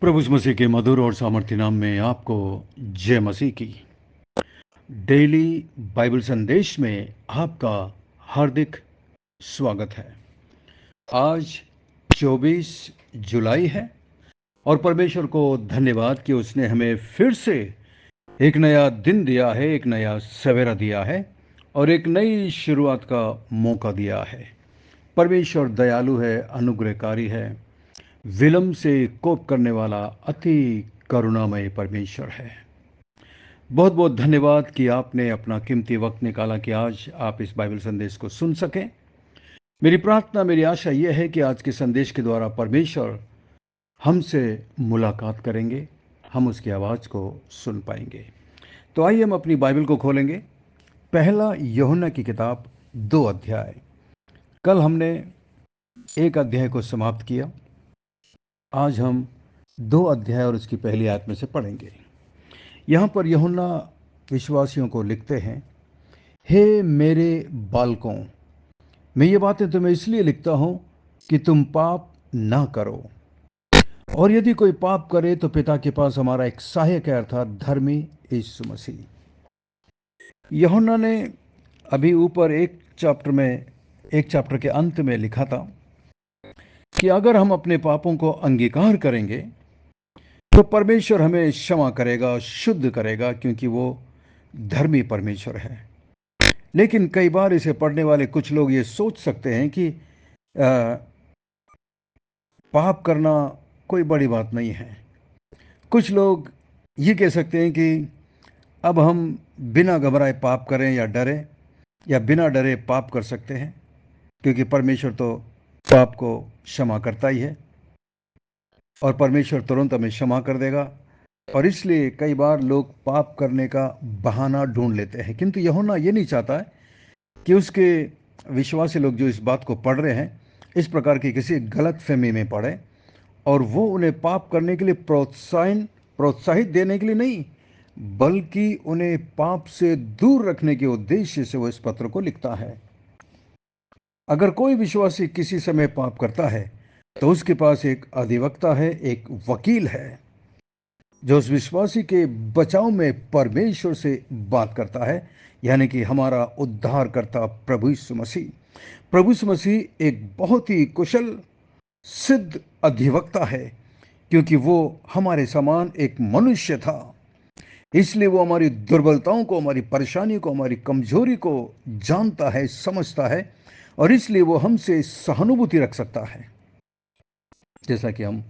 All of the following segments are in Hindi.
प्रभु यीशु मसीह के मधुर और सामर्थ्य नाम में आपको जय मसीह की। डेली बाइबल संदेश में आपका हार्दिक स्वागत है। आज 24 जुलाई है और परमेश्वर को धन्यवाद कि उसने हमें फिर से एक नया दिन दिया है, एक नया सवेरा दिया है और एक नई शुरुआत का मौका दिया है। परमेश्वर दयालु है, अनुग्रहकारी है, विलंब से कोप करने वाला अति करुणामय परमेश्वर है। बहुत बहुत धन्यवाद कि आपने अपना कीमती वक्त निकाला कि आज आप इस बाइबल संदेश को सुन सकें। मेरी प्रार्थना, मेरी आशा यह है कि आज के संदेश के द्वारा परमेश्वर हमसे मुलाकात करेंगे, हम उसकी आवाज़ को सुन पाएंगे। तो आइए हम अपनी बाइबल को खोलेंगे। पहला यूहन्ना की किताब 2 अध्याय। कल हमने 1 अध्याय को समाप्त किया। आज हम 2 अध्याय और उसकी पहली आयत में से पढ़ेंगे। यहाँ पर यूहन्ना विश्वासियों को लिखते हैं, हे मेरे बालकों, मैं ये बातें तुम्हें इसलिए लिखता हूँ कि तुम पाप ना करो, और यदि कोई पाप करे तो पिता के पास हमारा एक सहायक है, अर्थात धर्मी यीशु मसीह। यूहन्ना ने अभी ऊपर एक चैप्टर के अंत में लिखा था कि अगर हम अपने पापों को अंगीकार करेंगे तो परमेश्वर हमें क्षमा करेगा, शुद्ध करेगा, क्योंकि वो धर्मी परमेश्वर है। लेकिन कई बार इसे पढ़ने वाले कुछ लोग ये सोच सकते हैं कि पाप करना कोई बड़ी बात नहीं है। कुछ लोग ये कह सकते हैं कि अब हम बिना घबराए पाप करें या डरे, या बिना डरे पाप कर सकते हैं, क्योंकि परमेश्वर तो पाप को क्षमा करता ही है और परमेश्वर तुरंत हमें क्षमा कर देगा। और इसलिए कई बार लोग पाप करने का बहाना ढूंढ लेते हैं। किंतु यूहन्ना ये नहीं चाहता है कि उसके विश्वासी लोग जो इस बात को पढ़ रहे हैं इस प्रकार की किसी गलत फहमी में पड़े और वो उन्हें पाप करने के लिए प्रोत्साहित देने के लिए नहीं, बल्कि उन्हें पाप से दूर रखने के उद्देश्य से वो इस पत्र को लिखता है। अगर कोई विश्वासी किसी समय पाप करता है तो उसके पास एक अधिवक्ता है, एक वकील है, जो उस विश्वासी के बचाव में परमेश्वर से बात करता है, यानी कि हमारा उद्धार करता प्रभु यीशु मसीह। प्रभु यीशु मसीह एक बहुत ही कुशल सिद्ध अधिवक्ता है, क्योंकि वो हमारे समान एक मनुष्य था। इसलिए वो हमारी दुर्बलताओं को, हमारी परेशानी को, हमारी कमजोरी को जानता है, समझता है, और इसलिए वो हमसे सहानुभूति रख सकता है। जैसा कि हम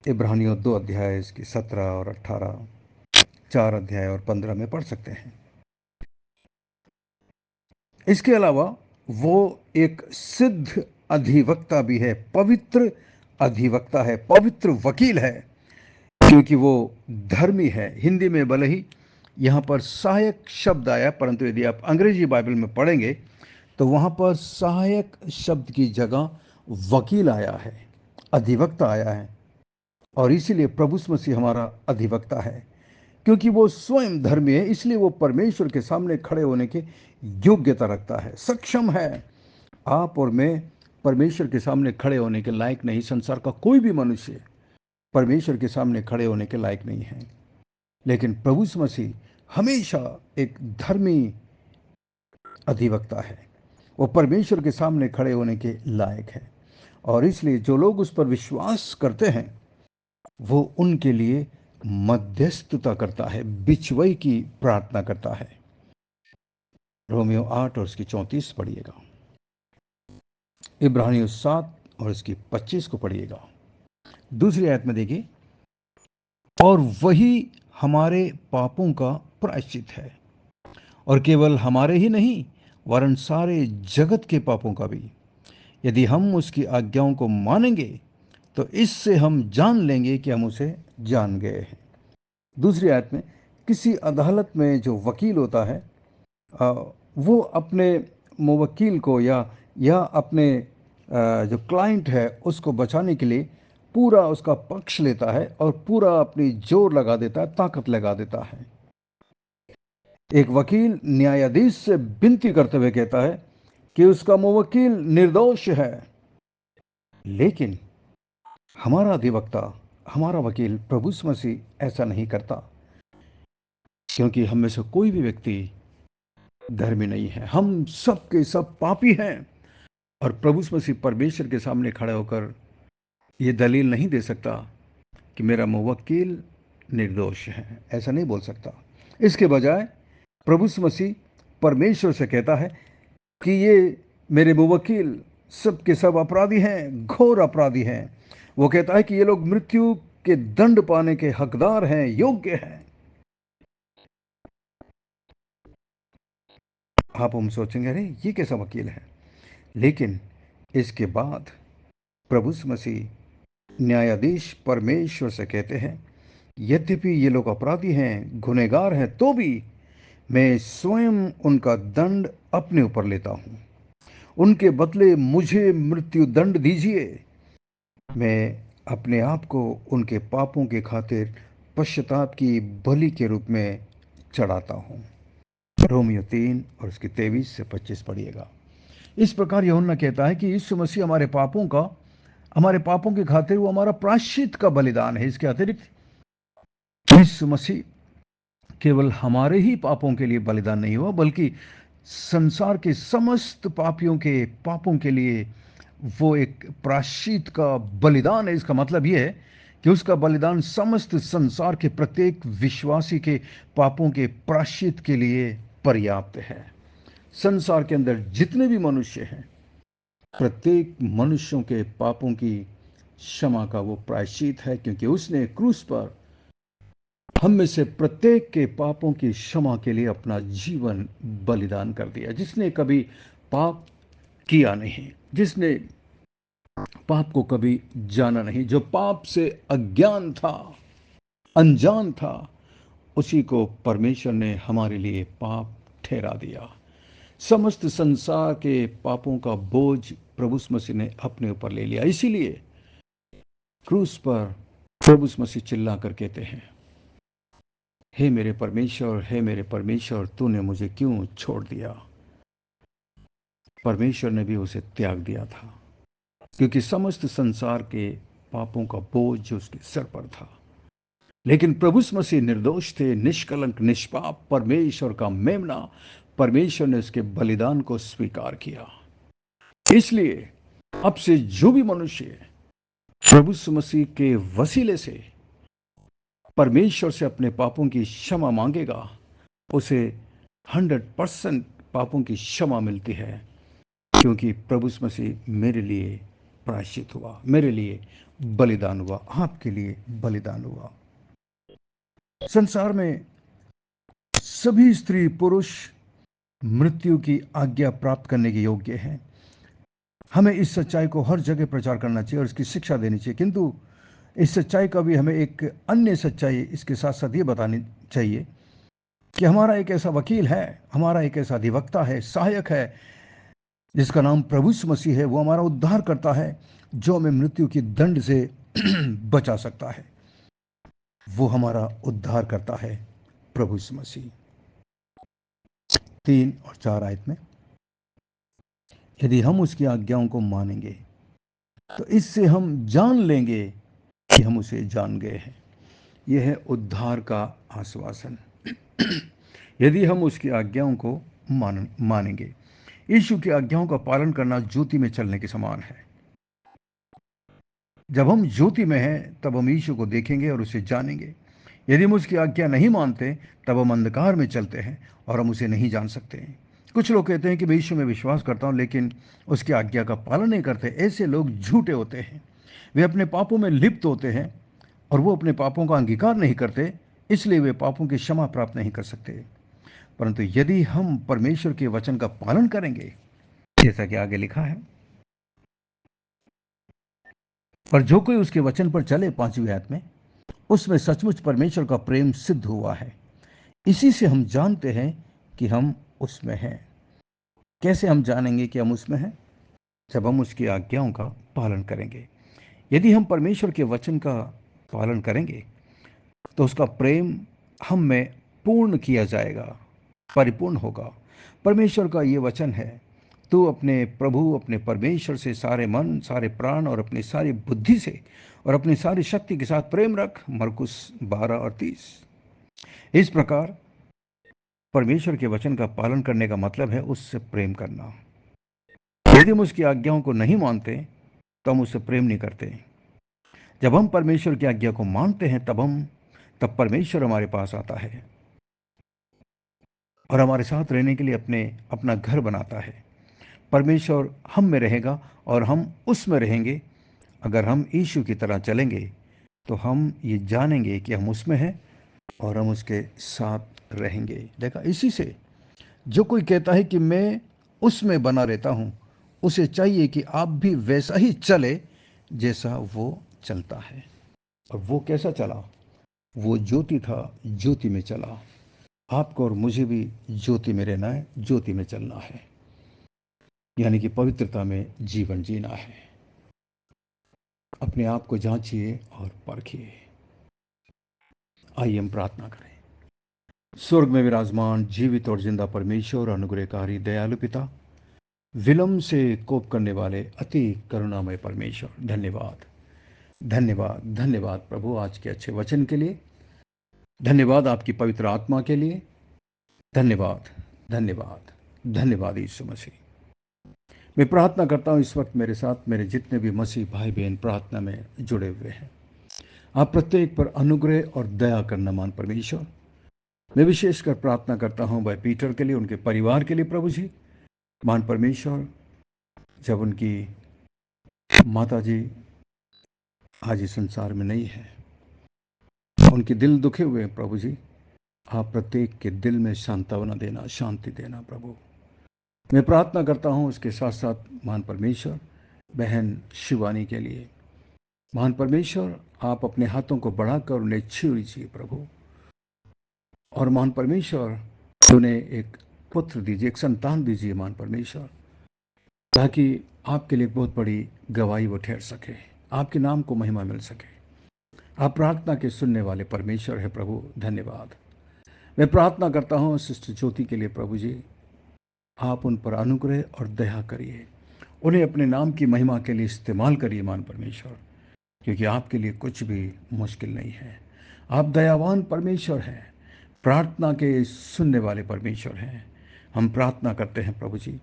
इब्रानियों 2 अध्याय इसकी 17 और 18, 4 अध्याय और 15 में पढ़ सकते हैं। इसके अलावा वो एक सिद्ध अधिवक्ता भी है, पवित्र अधिवक्ता है, पवित्र वकील है, क्योंकि वो धर्मी है। हिंदी में भले ही यहाँ पर सहायक शब्द आया, परंतु यदि आप अंग्रेजी बाइबल में पढ़ेंगे तो वहाँ पर सहायक शब्द की जगह वकील आया है, अधिवक्ता आया है। और इसीलिए प्रभु यीशु मसीह हमारा अधिवक्ता है, क्योंकि वो स्वयं धर्मी है। इसलिए वो परमेश्वर के सामने खड़े होने की योग्यता रखता है, सक्षम है। आप और मैं परमेश्वर के सामने खड़े होने के लायक नहीं। संसार का कोई भी मनुष्य परमेश्वर के सामने खड़े होने के लायक नहीं है, लेकिन प्रभु यीशु मसीह हमेशा एक धर्मी अधिवक्ता है। वो परमेश्वर के सामने खड़े होने के लायक है, और इसलिए जो लोग उस पर विश्वास करते हैं वो उनके लिए मध्यस्थता करता है, बिचवई की प्रार्थना करता है। रोमियो 8 और उसकी 34 पढ़िएगा, इब्रानियों 7 और इसकी 25 को पढ़िएगा। दूसरी आयत में देखिए, और वही हमारे पापों का प्रायश्चित है, और केवल हमारे ही नहीं वरन सारे जगत के पापों का भी। यदि हम उसकी आज्ञाओं को मानेंगे तो इससे हम जान लेंगे कि हम उसे जान गए हैं। दूसरी आयत में, किसी अदालत में जो वकील होता है वो अपने मुवक्किल को या अपने जो क्लाइंट है उसको बचाने के लिए पूरा उसका पक्ष लेता है और पूरा अपनी जोर लगा देता है, ताकत लगा देता है। एक वकील न्यायाधीश से विनती करते हुए कहता है कि उसका मुवक्किल निर्दोष है, लेकिन हमारा अधिवक्ता हमारा वकील प्रभु यीशु मसीह ऐसा नहीं करता, क्योंकि हम में से कोई भी व्यक्ति धर्मी नहीं है। हम सब के सब पापी हैं और प्रभु यीशु मसीह परमेश्वर के सामने खड़े होकर ये दलील नहीं दे सकता कि मेरा मुवक्किल निर्दोष है। ऐसा नहीं बोल सकता। इसके बजाय प्रभु यीशु मसीह परमेश्वर से कहता है कि ये मेरे मुवक्किल सब के सब अपराधी हैं, घोर अपराधी हैं। वो कहता है कि ये लोग मृत्यु के दंड पाने के हकदार हैं, योग्य हैं। आप हम सोचेंगे, अरे ये कैसा वकील है। लेकिन इसके बाद प्रभु यीशु मसीह न्यायाधीश परमेश्वर से कहते हैं, यद्यपि ये लोग अपराधी हैं, गुनहगार हैं, तो भी मैं स्वयं उनका दंड अपने ऊपर लेता हूं। उनके बदले मुझे मृत्यु दंड दीजिए। मैं अपने आप को उनके पापों के खातिर पश्चाताप की बलि के रूप में चढ़ाता हूं। रोमियो 3 और उसकी 23 से 25 पढ़िएगा। इस प्रकार यूहन्ना कहता है कि यीशु मसीह हमारे पापों के खातिर वो हमारा प्रायश्चित का बलिदान है। इसके अतिरिक्त यीशु मसीह केवल हमारे ही पापों के लिए बलिदान नहीं हुआ, बल्कि संसार के समस्त पापियों के पापों के लिए वो एक प्रायश्चित का बलिदान है। इसका मतलब यह है कि उसका बलिदान समस्त संसार के प्रत्येक विश्वासी के पापों के प्रायश्चित के लिए पर्याप्त है। संसार के अंदर जितने भी मनुष्य हैं, प्रत्येक मनुष्यों के पापों की क्षमा का वो प्रायश्चित है, क्योंकि उसने क्रूस पर हम में से प्रत्येक के पापों की क्षमा के लिए अपना जीवन बलिदान कर दिया। जिसने कभी पाप किया नहीं, जिसने पाप को कभी जाना नहीं, जो पाप से अज्ञान था, अनजान था, उसी को परमेश्वर ने हमारे लिए पाप ठहरा दिया। समस्त संसार के पापों का बोझ प्रभु यीशु मसीह ने अपने ऊपर ले लिया। इसीलिए क्रूस पर प्रभु यीशु मसीह चिल्ला कर कहते हैं, हे मेरे परमेश्वर, हे मेरे परमेश्वर, तूने मुझे क्यों छोड़ दिया। परमेश्वर ने भी उसे त्याग दिया था, क्योंकि समस्त संसार के पापों का बोझ उसके सर पर था। लेकिन प्रभु यीशु मसीह निर्दोष थे, निष्कलंक, निष्पाप, परमेश्वर का मेमना। परमेश्वर ने उसके बलिदान को स्वीकार किया। इसलिए अब से जो भी मनुष्य प्रभु यीशु मसीह के वसीले से परमेश्वर से अपने पापों की क्षमा मांगेगा, उसे 100% पापों की क्षमा मिलती है, क्योंकि प्रभु यीशु मसीह मेरे लिए प्रायश्चित हुआ, मेरे लिए बलिदान हुआ, आपके लिए बलिदान हुआ। संसार में सभी स्त्री पुरुष मृत्यु की आज्ञा प्राप्त करने के योग्य हैं। हमें इस सच्चाई को हर जगह प्रचार करना चाहिए और इसकी शिक्षा देनी चाहिए, किंतु इस सच्चाई का भी हमें एक अन्य सच्चाई इसके साथ साथ ये बतानी चाहिए कि हमारा एक ऐसा वकील है, हमारा एक ऐसा अधिवक्ता है, सहायक है, जिसका नाम प्रभु यीशु मसीह है। वो हमारा उद्धार करता है, जो हमें मृत्यु की दंड से बचा सकता है। वो हमारा उद्धार करता है प्रभु यीशु मसीह। 3 और 4 आयत में, यदि हम उसकी आज्ञाओं को मानेंगे तो इससे हम जान लेंगे कि हम उसे जान गए हैं। यह है उद्धार का आश्वासन। यदि हम उसकी आज्ञाओं को मानेंगे। यीशु की आज्ञाओं का पालन करना ज्योति में चलने के समान है। जब हम ज्योति में हैं, तब हम यीशु को देखेंगे और उसे जानेंगे। यदि हम उसकी आज्ञा नहीं मानते, तब हम अंधकार में चलते हैं और हम उसे नहीं जान सकते हैं। कुछ लोग कहते हैं कि मैं यीशु में विश्वास करता हूं, लेकिन उसकी आज्ञा का पालन नहीं करते। ऐसे लोग झूठे होते हैं। वे अपने पापों में लिप्त होते हैं और वो अपने पापों का अंगीकार नहीं करते, इसलिए वे पापों की क्षमा प्राप्त नहीं कर सकते। परंतु यदि हम परमेश्वर के वचन का पालन करेंगे, जैसा कि आगे लिखा है, पर जो कोई उसके वचन पर चले, 5वीं आयत में, उसमें सचमुच परमेश्वर का प्रेम सिद्ध हुआ है। इसी से हम जानते हैं कि हम उसमें हैं। कैसे हम जानेंगे कि हम उसमें हैं? जब हम उसकी आज्ञाओं का पालन करेंगे। यदि हम परमेश्वर के वचन का पालन करेंगे तो उसका प्रेम हम में पूर्ण किया जाएगा, परिपूर्ण होगा। परमेश्वर का ये वचन है, तू अपने प्रभु, अपने परमेश्वर से सारे मन, सारे प्राण और अपनी सारी बुद्धि से और अपनी सारी शक्ति के साथ प्रेम रख। मरकुस 12 और 30। इस प्रकार परमेश्वर के वचन का पालन करने का मतलब है उससे प्रेम करना। यदि हम उसकी आज्ञाओं को नहीं मानते तो हम उससे प्रेम नहीं करते। जब हम परमेश्वर की आज्ञा को मानते हैं तब परमेश्वर हमारे पास आता है और हमारे साथ रहने के लिए अपना घर बनाता है। परमेश्वर हम में रहेगा और हम उसमें रहेंगे। अगर हम यीशु की तरह चलेंगे तो हम ये जानेंगे कि हम उसमें हैं और हम उसके साथ रहेंगे। देखा, इसी से जो कोई कहता है कि मैं उसमें बना रहता हूं, उसे चाहिए कि आप भी वैसा ही चले जैसा वो चलता है। और वो कैसा चला? वो ज्योति था, ज्योति में चला। आपको और मुझे भी ज्योति में रहना है, ज्योति में चलना है, यानी कि पवित्रता में जीवन जीना है। अपने आप को जांचिए और परखिए। आइए हम प्रार्थना करें। स्वर्ग में विराजमान जीवित और जिंदा परमेश्वर, अनुग्रहकारी दयालु पिता, विलंब से कोप करने वाले अति करुणामय परमेश्वर, धन्यवाद धन्यवाद धन्यवाद प्रभु आज के अच्छे वचन के लिए। धन्यवाद आपकी पवित्र आत्मा के लिए। धन्यवाद धन्यवाद धन्यवाद यीशु मसीह। मैं प्रार्थना करता हूँ इस वक्त मेरे साथ मेरे जितने भी मसीह भाई बहन प्रार्थना में जुड़े हुए हैं, आप प्रत्येक पर अनुग्रह और दया करना मान परमेश्वर। मैं विशेषकर प्रार्थना करता हूँ भाई पीटर के लिए, उनके परिवार के लिए प्रभु जी। मान परमेश्वर, जब उनकी माता जी आज इस संसार में नहीं है, उनके दिल दुखे हुए हैं प्रभु जी। आप प्रत्येक के दिल में सांत्वना देना, शांति देना प्रभु। मैं प्रार्थना करता हूँ उसके साथ साथ महान परमेश्वर बहन शिवानी के लिए। महान परमेश्वर, आप अपने हाथों को बढ़ाकर उन्हें छू लीजिए प्रभु। और महान परमेश्वर उन्हें एक पुत्र दीजिए, एक संतान दीजिए महान परमेश्वर, ताकि आपके लिए बहुत बड़ी गवाही वो ठहर सके, आपके नाम को महिमा मिल सके। आप प्रार्थना के सुनने वाले परमेश्वर है प्रभु, धन्यवाद। मैं प्रार्थना करता हूँ सिस्टर ज्योति के लिए प्रभु जी। आप उन पर अनुग्रह और दया करिए, उन्हें अपने नाम की महिमा के लिए इस्तेमाल करिए मान परमेश्वर, क्योंकि आपके लिए कुछ भी मुश्किल नहीं है। आप दयावान परमेश्वर हैं, प्रार्थना के सुनने वाले परमेश्वर हैं। हम प्रार्थना करते हैं प्रभु जी,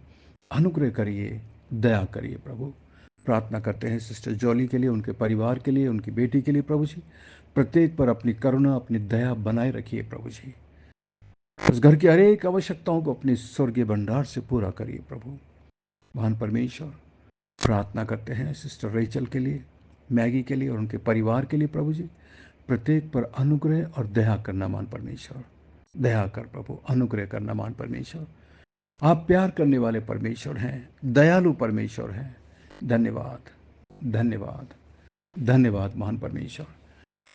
अनुग्रह करिए, दया करिए प्रभु। प्रार्थना करते हैं सिस्टर जॉली के लिए, उनके परिवार के लिए, उनकी बेटी के लिए प्रभु जी। प्रत्येक पर अपनी करुणा, अपनी दया बनाए रखिए प्रभु जी। उस घर की हर एक आवश्यकताओं को अपने स्वर्गीय भंडार से पूरा करिए प्रभु। महान परमेश्वर, प्रार्थना करते हैं सिस्टर रेचल के लिए, मैगी के लिए और उनके परिवार के लिए प्रभु जी। प्रत्येक पर अनुग्रह और दया करना मान परमेश्वर, दया कर प्रभु, अनुग्रह करना मान परमेश्वर। आप प्यार करने वाले परमेश्वर हैं, दयालु परमेश्वर हैं। धन्यवाद धन्यवाद धन्यवाद महान परमेश्वर।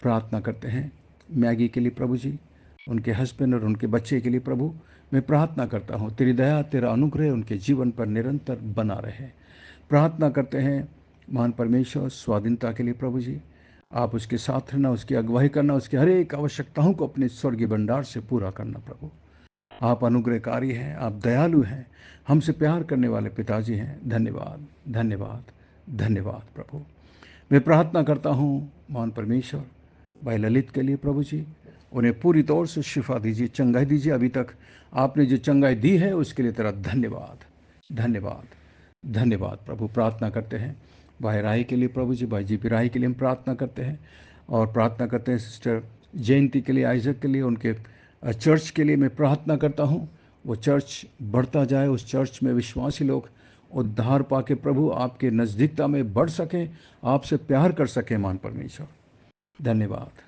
प्रार्थना करते हैं मैगी के लिए प्रभु जी, उनके हस्बैंड और उनके बच्चे के लिए प्रभु। मैं प्रार्थना करता हूँ तेरी दया, तेरा अनुग्रह उनके जीवन पर निरंतर बना रहे। प्रार्थना करते हैं महान परमेश्वर स्वाधीनता के लिए प्रभु जी। आप उसके साथ रहना, उसकी अगुवाई करना, उसकी हर एक आवश्यकताओं को अपने स्वर्गीय भंडार से पूरा करना प्रभु। आप अनुग्रहकारी हैं, आप दयालु हैं, हमसे प्यार करने वाले पिताजी हैं। धन्यवाद धन्यवाद धन्यवाद प्रभु। मैं प्रार्थना करता हूँ महान परमेश्वर भाई ललित के लिए प्रभु जी। उन्हें पूरी तौर से शिफा दीजिए, चंगाई दीजिए। अभी तक आपने जो चंगाई दी है उसके लिए तेरा धन्यवाद धन्यवाद धन्यवाद प्रभु। प्रार्थना करते हैं भाई राय के लिए प्रभु जी, भाई जीपी राय के लिए हम प्रार्थना करते हैं। और प्रार्थना करते हैं सिस्टर जयंती के लिए, आइजक के लिए, उनके चर्च के लिए मैं प्रार्थना करता हूँ। वो चर्च बढ़ता जाए, उस चर्च में विश्वासी लोग उद्धार पाके प्रभु आपके नज़दीकता में बढ़ सकें, आपसे प्यार कर सकें मान परमेश्वर। धन्यवाद।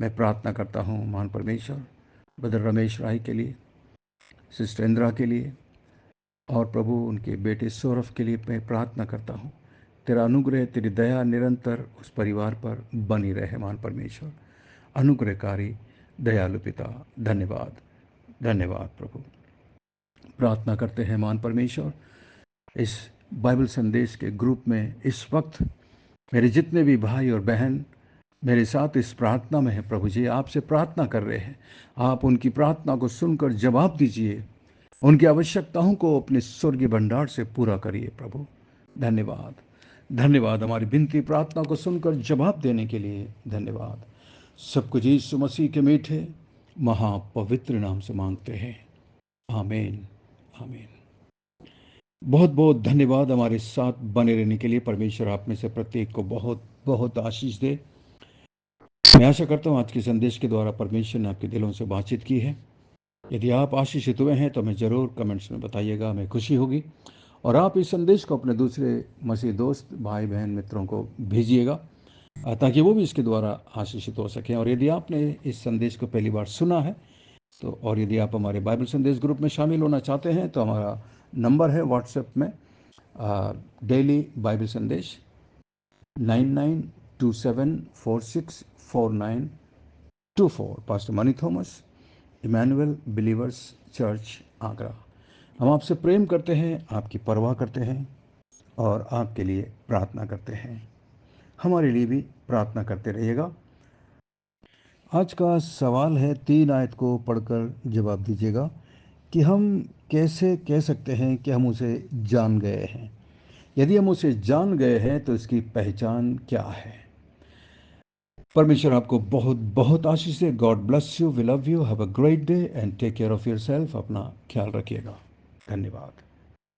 मैं प्रार्थना करता हूँ महान परमेश्वर ब्रदर रमेश राय के लिए, सिस्टर इंदिरा के लिए और प्रभु उनके बेटे सौरभ के लिए मैं प्रार्थना करता हूँ। तेरा अनुग्रह, तेरी दया निरंतर उस परिवार पर बनी रहे महान परमेश्वर। अनुग्रहकारी दयालु पिता, धन्यवाद धन्यवाद प्रभु। प्रार्थना करते हैं महान परमेश्वर इस बाइबल संदेश के ग्रुप में इस वक्त मेरे जितने भी भाई और बहन मेरे साथ इस प्रार्थना में है प्रभु जी, आपसे प्रार्थना कर रहे हैं। आप उनकी प्रार्थना को सुनकर जवाब दीजिए, उनकी आवश्यकताओं को अपने स्वर्गीय भंडार से पूरा करिए प्रभु। धन्यवाद धन्यवाद हमारी विनती प्रार्थना को सुनकर जवाब देने के लिए। धन्यवाद। सब कुछ यीशु मसीह के मीठे महापवित्र नाम से मांगते हैं, आमीन, आमीन। बहुत बहुत धन्यवाद हमारे साथ बने रहने के लिए। परमेश्वर आप में से प्रत्येक को बहुत बहुत आशीष दे। मैं आशा करता हूँ आज के संदेश के द्वारा परमेश्वर ने आपके दिलों से बातचीत की है। यदि आप आशीषित हुए हैं तो हमें ज़रूर कमेंट्स में बताइएगा, हमें खुशी होगी। और आप इस संदेश को अपने दूसरे मसीह दोस्त, भाई बहन, मित्रों को भेजिएगा ताकि वो भी इसके द्वारा आशीषित हो सकें। और यदि आपने इस संदेश को पहली बार सुना है तो, और यदि आप हमारे बाइबल संदेश ग्रुप में शामिल होना चाहते हैं तो हमारा नंबर है व्हाट्सएप में, डेली बाइबल संदेश 9927464924। Pastor Mani Thomas, Emmanuel believers church, Agra. हम आपसे प्रेम करते हैं, आपकी परवाह करते हैं और आपके लिए प्रार्थना करते हैं। हमारे लिए भी प्रार्थना करते रहिएगा। आज का सवाल है, 3 आयत को पढ़कर जवाब दीजिएगा कि हम कैसे कह सकते हैं कि हम उसे जान गए हैं। यदि हम उसे जान गए हैं तो इसकी पहचान क्या है। परमेश्वर आपको बहुत बहुत आशीष दे। God bless you, we love you, have a great day and take care of yourself. अपना ख्याल रखिएगा। धन्यवाद।